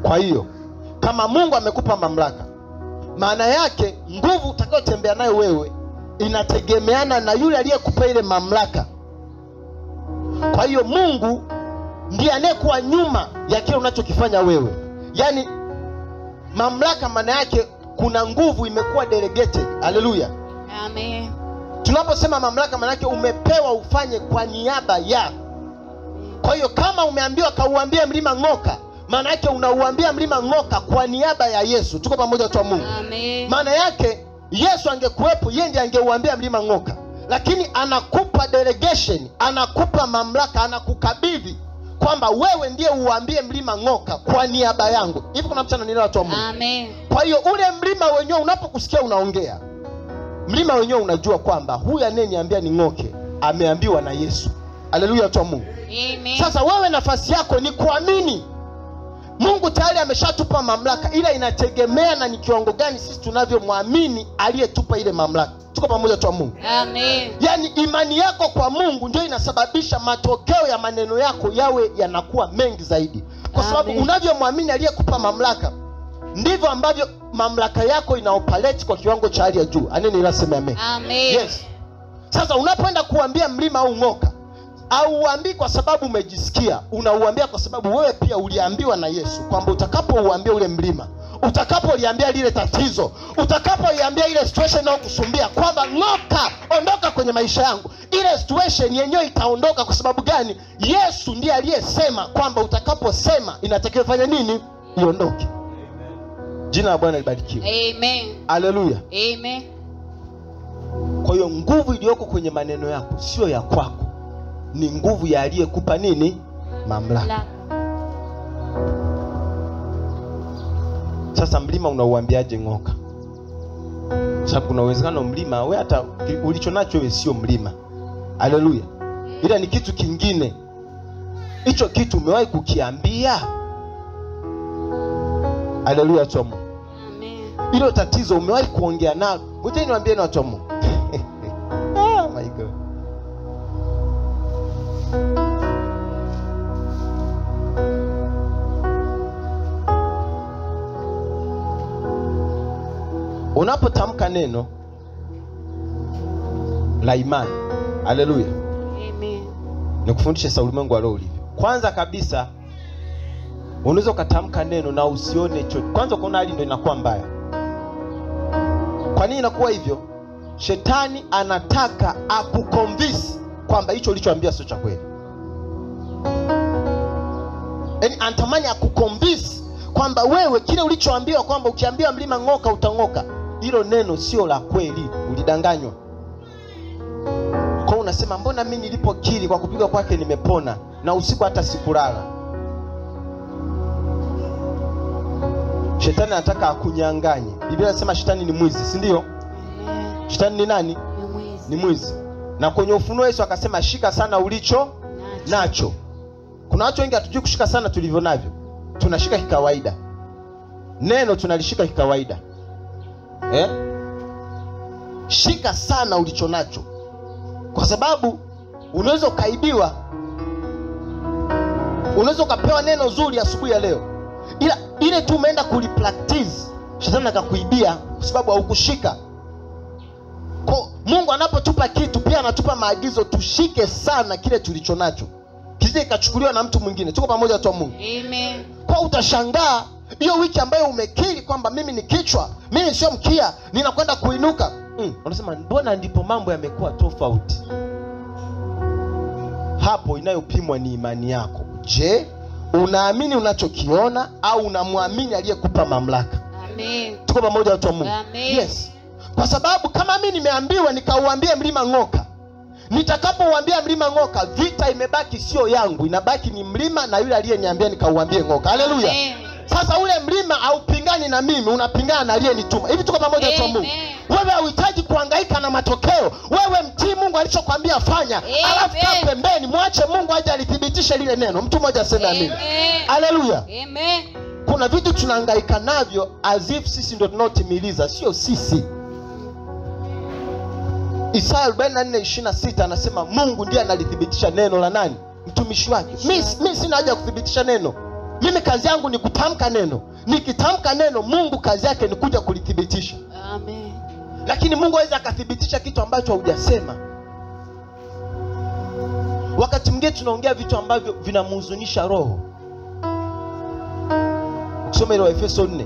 Kwa hiyo kama Mungu amekupa mamlaka, maana yake nguvu utakayotembea nayo wewe inategemeana na yule aliyekupa ile mamlaka. Kwa hiyo Mungu ndiye anayekuwa nyuma ya kile unachokifanya wewe. Yaani mamlaka maana yake kuna nguvu imekuwa delegated. Haleluya. Amen. Tunaposema mamlaka maana yake umepewa ufanye kwa niaba ya. Kwa hiyo kama umeambiwa kauambie mlima ng'oka, maana yake unauambia mlima ng'oka kwa niaba ya Yesu. Tuko pamoja tu Mungu. Amen. Maana yake Yesu angekuepo, yeye ndiye angeuambia mlima ng'oka. Lakini anakupa delegation, anakupa mamlaka, anakukabidhi kwamba wewe ndiye uambie mlima ng'oka kwa niaba yangu. Hivi kuna mtu ananielewa tu Mungu? Amen. Kwa hiyo ule mlima wenyewe unapokusikia unaongea, mlima wenyewe unajua kwamba huyu anayeniambia ni ng'oke ameambiwa na Yesu. Haleluya tu Mungu. Amen. Sasa wewe nafasi yako ni kuamini. Mungu tayari ameshatupa mamlaka, ila inategemea na ni kiwango gani sisi tunavyomwamini aliyetupa ile mamlaka. Tuko pamoja tu Mungu. Amen. Yaani imani yako kwa Mungu ndio inasababisha matokeo ya maneno yako yawe yanakuwa mengi zaidi. Kwa sababu unavyomwamini aliyekupa mamlaka, ndivyo ambavyo mamlaka yako inaoperate kwa kiwango cha hali ya juu. Aneni nasema amen. Amen. Yes. Sasa unapoenda kuambia mlima au ng'oka, au uambii kwa sababu umejisikia, unauambia kwa sababu wewe pia uliambiwa na Yesu kwamba utakapouambia ule mlima, utakapoliambia lile tatizo, utakapoiambia ile situation inayokusumbia kwamba ng'oka, ondoka kwenye maisha yangu, ile situation yenyewe itaondoka. Kwa sababu gani? Yesu ndiye aliyesema kwamba utakaposema inatakiwa fanya nini? Iondoke. Jina la Bwana libarikiwe. Amen. Haleluya. Amen. Kwa hiyo nguvu iliyoko kwenye maneno yako sio ya kwako, ni nguvu ya aliyekupa nini? Mamlaka. Sasa mlima unauambiaje ng'oka? Sababu kuna uwezekano mlima wewe hata ulichonacho wewe sio mlima. Haleluya. Ila ni kitu kingine. Hicho kitu umewahi kukiambia? Haleluya tu Mungu. Amen. Hilo tatizo umewahi kuongea nalo? Ngoja niwaambie na watu wa Mungu. Oh my God. Unapotamka neno la imani, haleluya, Amen. nikufundishe sasa ulimwengu wa roho ulivyo. Kwanza kabisa unaweza kutamka neno na usione chochote. Kwanza kuna hali ndio inakuwa mbaya. Kwa nini inakuwa hivyo? Shetani anataka akuconvince kwamba hicho ulichoambia sio cha kweli. Yaani anatamani akuconvince kwamba wewe kile ulichoambiwa kwamba ukiambia mlima ng'oka utang'oka, hilo neno sio la kweli, ulidanganywa. Kwa unasema mbona mimi nilipokiri kwa kupigwa kwake nimepona na usiku hata sikulala. Shetani anataka akunyanganye. Biblia inasema shetani ni mwizi, si ndio? Amen. Shetani ni nani? Ni mwizi. Na kwenye Ufunuo Yesu akasema shika sana ulicho nacho. Kuna watu wengi hatujui kushika sana tulivyo navyo. Tunashika kikawaida. Neno tunalishika kikawaida. Shika sana ulicho nacho. Kwa sababu unaweza ukaibiwa. Unaweza ukapewa neno zuri asubuhi ya leo, ila ile tu umeenda kulipractice, shetani akakuibia kwa sababu haukushika. Kwa Mungu anapotupa kitu pia anatupa maagizo tushike sana kile tulicho nacho, kisije ikachukuliwa na mtu mwingine. Tuko pamoja tu Mungu. Amen. Kwa utashangaa hiyo wiki ambayo umekiri kwamba mimi ni kichwa, mimi sio mkia, ninakwenda kuinuka. Unasema mbona ndipo mambo yamekuwa tofauti? Hapo inayopimwa ni imani yako. Je, unaamini unachokiona au unamwamini aliyekupa mamlaka? Amen. Tuko pamoja watu wa Mungu. Amen. Yes. Kwa sababu kama mimi nimeambiwa nikauambie mlima ng'oka, nitakapouambia mlima ng'oka, vita imebaki sio yangu, inabaki ni mlima na yule aliyeniambia nikauambie ng'oka. Haleluya. Sasa ule mlima haupingani na mimi, unapingana na aliyenituma. Hivi tuko pamoja watu wa Mungu. Wewe hauhitaji kuhangaika na matokeo. Wewe mtii Mungu alichokuambia fanya. Alafu kaa pembeni, mwache Mungu aje alithibitishe lile neno. Mtu mmoja aseme amini. Haleluya. Amen. Kuna vitu tunahangaika navyo as if sisi ndio tunaotimiliza, sio sisi. Isaya 44:26 anasema Mungu ndiye analithibitisha neno la nani? Mtumishi wake. Mimi sina haja ya kuthibitisha neno. Mimi kazi yangu ni kutamka neno. Nikitamka neno, Mungu kazi yake ni kuja kulithibitisha. Amen. Lakini Mungu hawezi akathibitisha kitu ambacho hujasema. Wakati mwingine tunaongea vitu ambavyo vinamhuzunisha roho. Ukisoma ile Waefeso 4,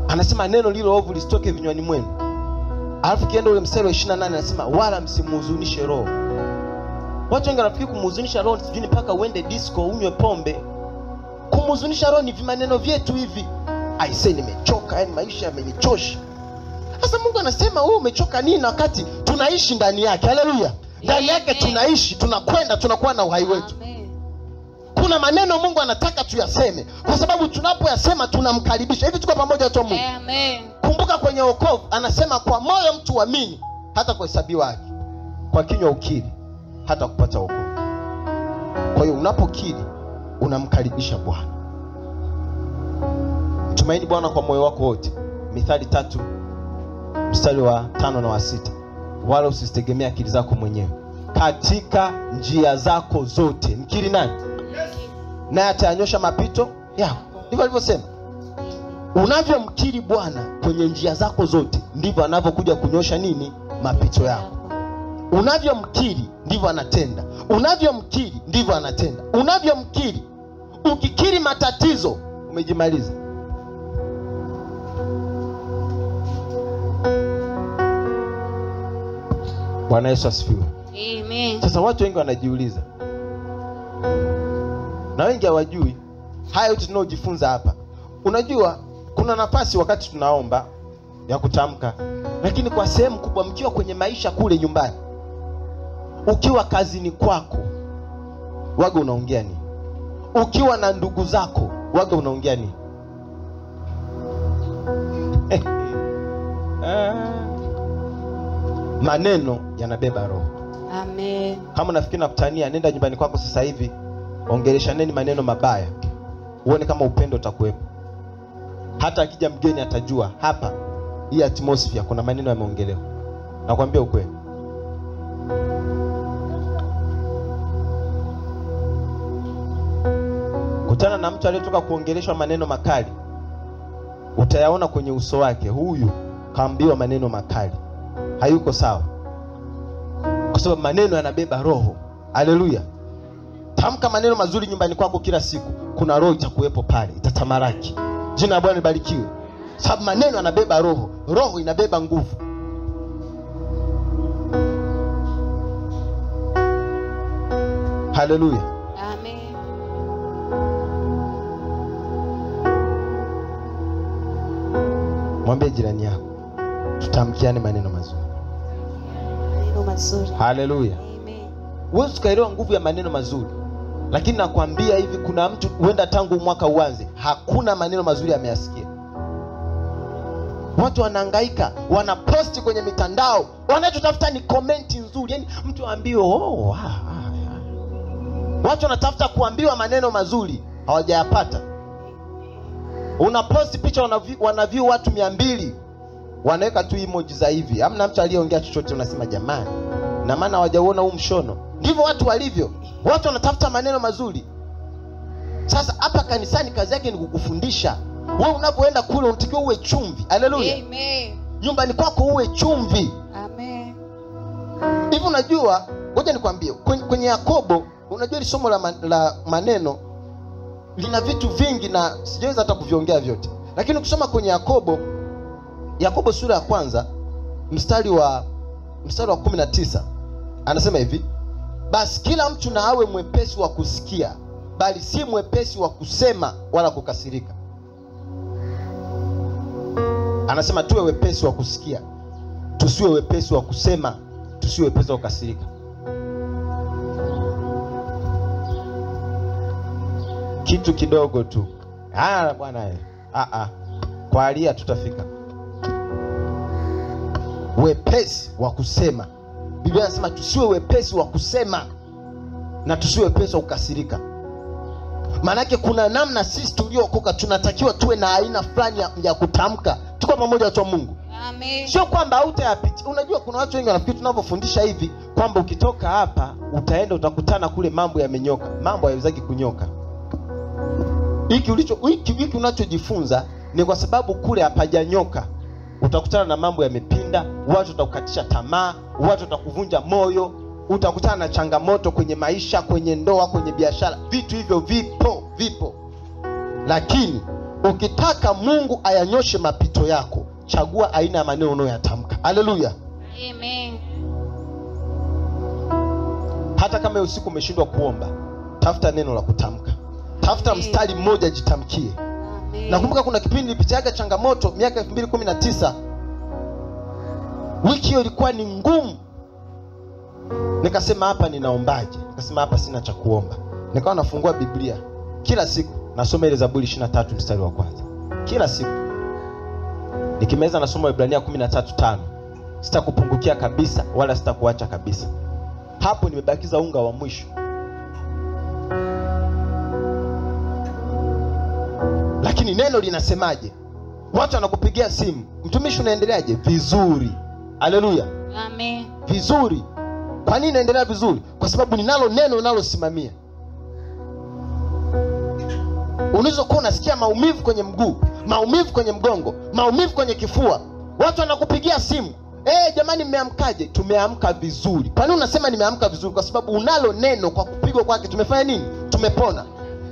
anasema neno lilo ovu lisitoke vinywani mwenu. Alafu kienda ule mstari wa 28 anasema wala msimhuzunishe roho. Watu wengi wanafikiri kumhuzunisha roho sijui mpaka uende disco unywe pombe. Kumhuzunisha roho ni vimaneno vyetu hivi. Aisee, nimechoka, yani maisha yamenichosha. Sasa Mungu anasema wewe umechoka nini wakati tunaishi ndani yake? Haleluya. Ndani yake tunaishi, tunakwenda, tunakuwa na uhai wetu. Amen. Kuna maneno Mungu anataka tuyaseme, kwa sababu tunapoyasema tunamkaribisha. Hivi tuko pamoja tu Mungu? Amen. Kumbuka kwenye wokovu anasema kwa moyo mtu huamini hata kuhesabiwa haki, kwa kinywa ukiri hata kupata wokovu. Kwa hiyo unapokiri unamkaribisha Bwana. Tumaini Bwana kwa moyo wako wote. Mithali 3 mstari wa 5 na wa 6. Wala usitegemea akili zako mwenyewe. Katika njia zako zote mkiri nani? Naye atayanyosha mapito yako. Ndivyo alivyosema. Unavyomkiri Bwana kwenye njia zako zote, ndivyo anavyokuja kunyosha nini? Mapito yako. Unavyomkiri ndivyo anatenda. Unavyomkiri ndivyo anatenda. Unavyomkiri. Ukikiri matatizo, umejimaliza. Bwana Yesu asifiwe. Amen. Sasa watu wengi wanajiuliza, na wengi hawajui haya yote tunaojifunza hapa. Unajua kuna nafasi wakati tunaomba ya kutamka, lakini kwa sehemu kubwa mkiwa kwenye maisha kule nyumbani, ukiwa kazini kwako, waga unaongea nini? Ukiwa na ndugu zako, waga unaongea nini? Maneno yanabeba roho. Amen. Kama unafikiri nakutania, nenda nyumbani kwako sasa hivi, ongeleshaneni maneno mabaya, uone kama upendo utakuwepo. Hata akija mgeni atajua hapa hii atmosphere kuna maneno yameongelewa. Nakwambia ukweli. Kutana na mtu aliyetoka kuongeleshwa maneno makali, utayaona kwenye uso wake, huyu kaambiwa maneno makali, hayuko sawa. Kwa sababu maneno yanabeba roho. Haleluya. Tamka maneno mazuri nyumbani kwako kila siku, kuna roho itakuwepo pale, itatamaraki. Jina la Bwana libarikiwe. Sababu maneno yanabeba roho, roho inabeba nguvu. Haleluya. Amen. Mwambie jirani yako, tutamkiane maneno mazuri. Maneno mazuri. Haleluya. Amen. Wewe ukaelewa nguvu ya maneno mazuri. Lakini nakwambia hivi, kuna mtu huenda tangu mwaka uanze hakuna maneno mazuri ameyasikia. Watu wanahangaika, wanaposti kwenye mitandao, wanachotafuta ni comment nzuri. Yaani mtu aambiwe Watu wanatafuta kuambiwa maneno mazuri, hawajayapata. Unaposti picha, wanaview watu 200, wanaweka tu emoji za hivi. Hamna mtu aliyeongea chochote, unasema jamani, na maana hawajaona huu mshono. Ndivyo watu walivyo. Watu wanatafuta maneno mazuri. Sasa hapa kanisani kazi yake ni kukufundisha. Wewe unapoenda kule unatakiwa uwe chumvi. Haleluya. Amen. Nyumbani kwako uwe chumvi. Amen. Hivi unajua, ngoja nikwambie, kwenye Yakobo, unajua ile somo la maneno lina vitu vingi na sijaweza hata kuviongea vyote. Lakini ukisoma kwenye Yakobo sura ya kwanza mstari wa 19 anasema hivi: basi kila mtu na awe mwepesi wa kusikia, bali si mwepesi wa kusema wala kukasirika. Anasema tuwe wepesi wa kusikia, tusiwe wepesi wa kusema, tusiwe wepesi wa kukasirika. Kitu kidogo tu. Bwana kwa alia tutafika. Wepesi wa kusema. Biblia inasema tusiwe wepesi wa kusema na tusiwe wepesi wa kukasirika. Maanake kuna namna sisi tuliokoka tunatakiwa tuwe na aina fulani ya kutamka. Tuko pamoja watu wa Mungu. Amen. Sio kwamba hautayapita. Unajua kuna watu wengi wanafikiri tunavyofundisha hivi kwamba ukitoka hapa utaenda utakutana kule mambo yamenyoka. Mambo hayawezaki kunyoka. Hiki unachojifunza ni kwa sababu kule hapajanyoka. Utakutana na mambo yamepinda, watu watakukatisha tamaa, watu watakuvunja moyo, utakutana na changamoto kwenye maisha, kwenye ndoa, kwenye biashara. Vitu hivyo vipo. Lakini ukitaka Mungu ayanyoshe mapito yako, chagua aina ya maneno unayoyatamka. Haleluya. Amen. Hata kama usiku umeshindwa kuomba, tafuta neno la kutamka. Tafuta mstari mmoja jitamkie. Nakumbuka kuna kipindi nilipitiaga changamoto miaka 2019. Wiki hiyo ilikuwa ni ngumu. Nikasema hapa ninaombaje? Nikasema hapa sina cha kuomba. Nikawa nafungua Biblia kila siku, nasoma ile Zaburi 23 mstari wa kwanza. Kila siku. Nikimaliza nasoma Ibrania 13:5. Sitakupungukia kabisa wala sitakuacha kabisa. Hapo nimebakiza unga wa mwisho. Lakini neno linasemaje? Watu wanakupigia simu, mtumishi unaendeleaje? Vizuri. Haleluya. Amen. Vizuri. Kwa nini naendelea vizuri? Kwa sababu ninalo neno ninalosimamia. Unaweza kuwa unasikia maumivu kwenye mguu, maumivu kwenye mgongo, maumivu kwenye kifua. Watu wanakupigia simu, jamani mmeamkaje? Tumeamka vizuri. Kwa nini unasema nimeamka vizuri? Kwa sababu unalo neno, kwa kupigwa kwake tumefanya nini? Tumepona.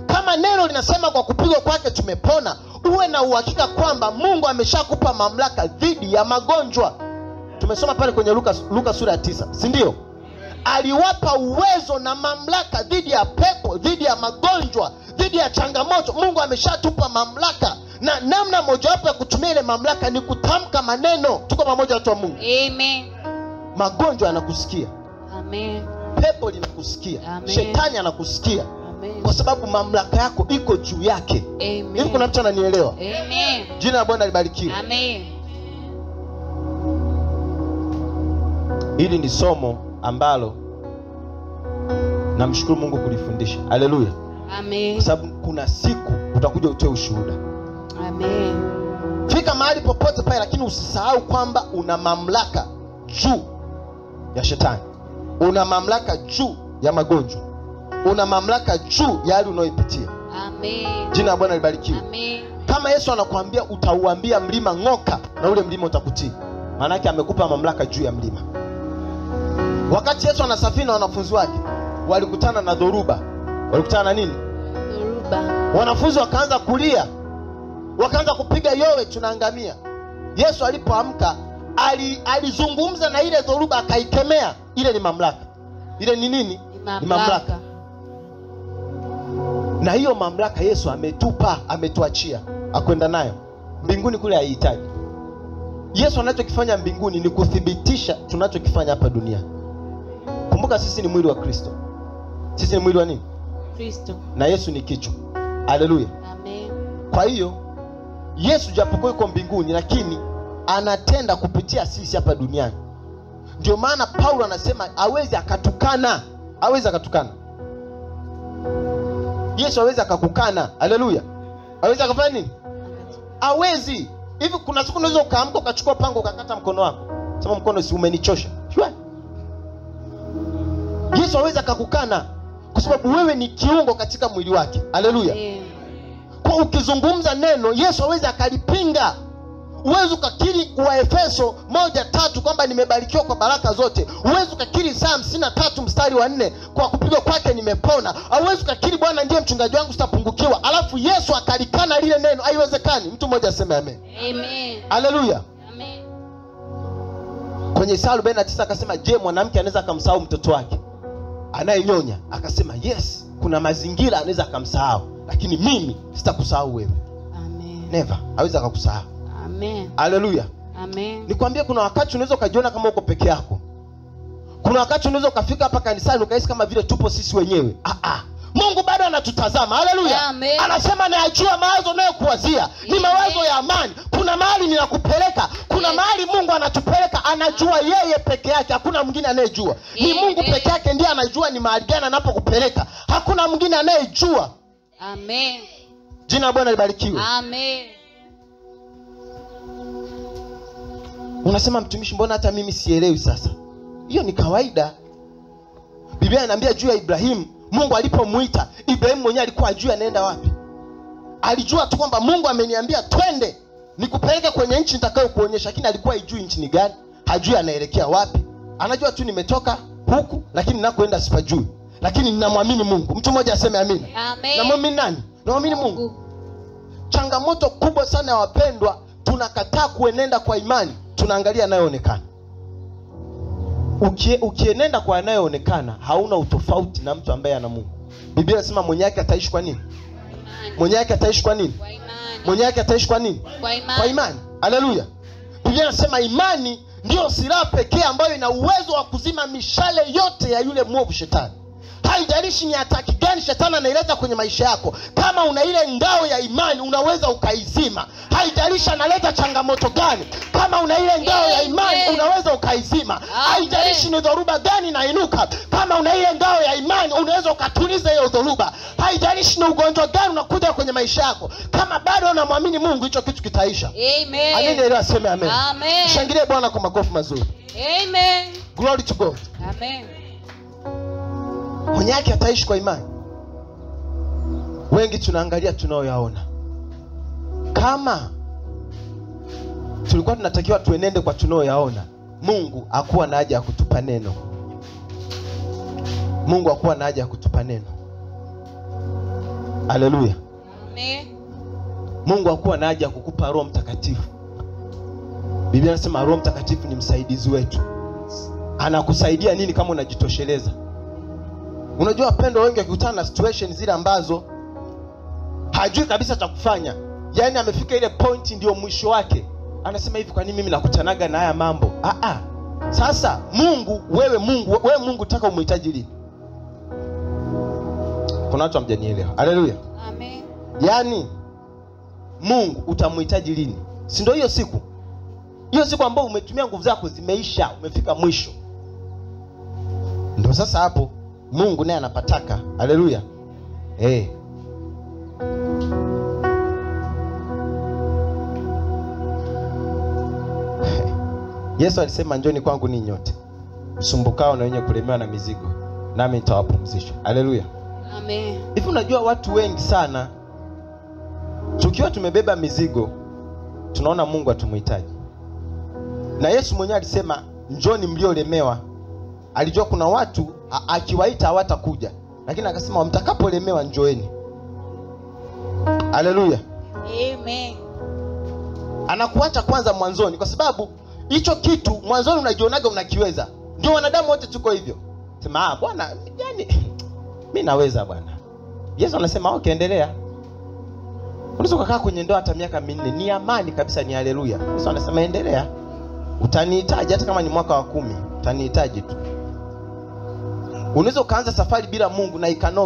Kama neno linasema kwa kupigwa kwake tumepona, uwe na uhakika kwamba Mungu ameshakupa mamlaka dhidi ya magonjwa. Tumesoma pale kwenye Luka sura ya 9, si ndio? Aliwapa uwezo na mamlaka dhidi ya pepo, dhidi ya magonjwa, dhidi ya changamoto. Mungu ameshatupa mamlaka, na namna mojawapo ya kutumia ile mamlaka ni kutamka maneno. Tuko pamoja watu wa Mungu? Amen. Magonjwa yanakusikia. Amen. Pepo linakusikia. Amen. Shetani anakusikia. Amen. Kwa sababu mamlaka yako iko juu yake. Amen. Hivi kuna mtu ananielewa? Amen. Jina la Bwana libarikiwe. Amen. Hili ni somo ambalo namshukuru Mungu kulifundisha. Haleluya. Amen. Kwa sababu kuna siku utakuja utoe ushuhuda. Amen. Fika mahali popote pale, lakini usisahau kwamba una mamlaka juu ya shetani. Una mamlaka juu ya magonjwa. Una mamlaka juu ya hali unayoipitia. Amen. Jina la Bwana libarikiwe. Amen. Kama Yesu anakuambia utauambia mlima ng'oka, na ule mlima utakutii, maana yake amekupa mamlaka juu ya mlima. Wakati Yesu anasafiri na wanafunzi wake, walikutana na dhoruba. Walikutana na nini? Dhoruba. Wanafunzi wakaanza kulia, wakaanza kupiga yowe, tunaangamia. Yesu alipoamka alizungumza na ile dhoruba, akaikemea. Ile ni mamlaka. Ile ni nini? Ni mamlaka. Na hiyo mamlaka Yesu ametupa, ametuachia, akwenda nayo mbinguni kule. Haihitaji. Yesu anachokifanya mbinguni ni kuthibitisha tunachokifanya hapa duniani. Kumbuka sisi ni mwili wa Kristo. Sisi ni mwili wa nini? Kristo. Na Yesu ni kichwa. Haleluya. Amen. Kwa hiyo Yesu japokuwa yuko mbinguni, lakini anatenda kupitia sisi hapa duniani. Ndio maana Paulo anasema hawezi akatukana. Hawezi akatukana. Yesu hawezi akakukana. Haleluya. Hawezi akafanya nini? Hawezi. Hivi kuna siku unaweza ukaamka ukachukua pango ukakata mkono wako, sema mkono si umenichosha? Yesu hawezi akakukana, kwa sababu wewe ni kiungo katika mwili wake. Haleluya. Kwa ukizungumza neno, Yesu hawezi akalipinga. Uwezo ukakiri wa Efeso 1:3 kwamba nimebarikiwa kwa baraka zote. Uwezo ukakiri Isaya 53 mstari wa 4 kwa kupigwa kwake nimepona. Uwezo ukakiri Bwana ndiye mchungaji wangu sitapungukiwa, alafu Yesu akalikana lile neno. Haiwezekani. Mtu mmoja aseme amen. Amen. Haleluya. Amen. Kwenye Isaya 49 akasema, je, mwanamke anaweza akamsahau mtoto wake anayenyonya? Akasema yes, kuna mazingira anaweza akamsahau, lakini mimi sitakusahau wewe. Amen. Never. Hawezi akakusahau. Amen. Haleluya. Amen. Nikwambie, kuna wakati unaweza ukajiona kama uko peke yako. Kuna wakati unaweza ukafika hapa kanisani ukahisi kama vile tupo sisi wenyewe. Mungu bado anatutazama. Haleluya. Anasema najua mawazo nayokuwazia ni mawazo ya amani. Kuna mahali ninakupeleka. Kuna mahali Mungu anatupeleka. Anajua yeye peke yake, hakuna mwingine anayejua. Ni Mungu peke yake ndiye anajua ni mahali gani anapokupeleka. Hakuna mwingine anayejua. Amen. Jina la Bwana libarikiwe. Amen. Unasema mtumishi, mbona hata mimi sielewi? Sasa hiyo ni kawaida. Biblia inaniambia juu ya Ibrahimu, Mungu alipomuita Ibrahimu mwenyewe alikuwa ajui anaenda wapi. Alijua tu kwamba Mungu ameniambia twende nikupeleke kwenye nchi nitakayokuonyesha, lakini alikuwa hajui nchi ni gani, hajui anaelekea wapi. Anajua tu nimetoka huku lakini ninakoenda sipajui, lakini ninamwamini Mungu. Mtu mmoja aseme amina. Amen. Namwamini nani? Namwamini Mungu. Changamoto kubwa sana ya wapendwa, tunakataa kuenenda kwa imani, tunaangalia yanayoonekana. Ukienenda kwa yanayoonekana hauna utofauti na mtu ambaye ana Mungu. Biblia inasema mwenye yake ataishi kwa nini? Mwenye yake ataishi kwa nini? Kwa imani. Mwenye yake ataishi kwa nini? Kwa imani. Kwa imani. Haleluya. Biblia inasema imani ndio silaha pekee ambayo ina uwezo wa kuzima mishale yote ya yule mwovu shetani. Haijalishi ni ataki gani shetani anaileta kwenye maisha yako, kama una ile ngao ya imani unaweza ukaizima. Haijalishi analeta changamoto gani, kama una ile ngao ya imani unaweza ukaizima. Haijalishi ni dhoruba gani inainuka, kama una ile ngao ya imani unaweza ukatuliza hiyo dhoruba. Haijalishi ni ugonjwa gani unakuja kwenye maisha yako, kama bado unamwamini Mungu hicho kitu kitaisha. Amen. Amini ile aseme amen. Amen. Shangilie Bwana kwa makofi mazuri. Amen. Glory to God. Amen. Mwenye yake ataishi kwa imani. Wengi tunaangalia tunaoyaona. Kama tulikuwa tunatakiwa tuenende kwa tunaoyaona, Mungu hakuwa na haja ya kutupa neno. Mungu hakuwa na haja ya kutupa neno. Haleluya. Amen. Mungu hakuwa na haja ya kukupa Roho Mtakatifu. Biblia inasema Roho Mtakatifu ni msaidizi wetu. Anakusaidia nini kama unajitosheleza? Unajua wapendo wengi wakikutana na situation zile ambazo hajui kabisa cha kufanya, yani amefika ile point ndio mwisho wake, anasema hivi, kwa nini mimi nakutanaga na haya mambo? Sasa Mungu, wewe Mungu unataka umhitaji lini? Kuna watu hamjanielewa. Haleluya. Amen. Yani Mungu utamhitaji lini? Si ndio hiyo siku? Hiyo siku ambayo umetumia nguvu zako zimeisha, umefika mwisho. Ndio sasa hapo Mungu naye anapataka. Haleluya. Yesu alisema njoni kwangu ninyi nyote msumbukao na wenye kulemewa na mizigo, nami nitawapumzisha. Haleluya. Amen. Hivi unajua watu wengi sana tukiwa tumebeba mizigo tunaona Mungu hatumhitaji. Na Yesu mwenyewe alisema njoni mliolemewa. Alijua kuna watu akiwaita hawatakuja, lakini akasema mtakapolemewa njoeni. Haleluya. Amen. Anakuacha kwanza mwanzoni, kwa sababu hicho kitu mwanzoni unajionaga unakiweza. Ndio wanadamu wote tuko hivyo. Sema Bwana, yani mimi naweza Bwana. Yesu anasema okay, endelea. Unaweza kukaa kwenye ndoa hata miaka 4 ni amani kabisa, ni haleluya. Yesu anasema endelea. Utanihitaji hata kama ni mwaka wa 10, utanihitaji tu. Unaweza kaanza safari bila Mungu na ikano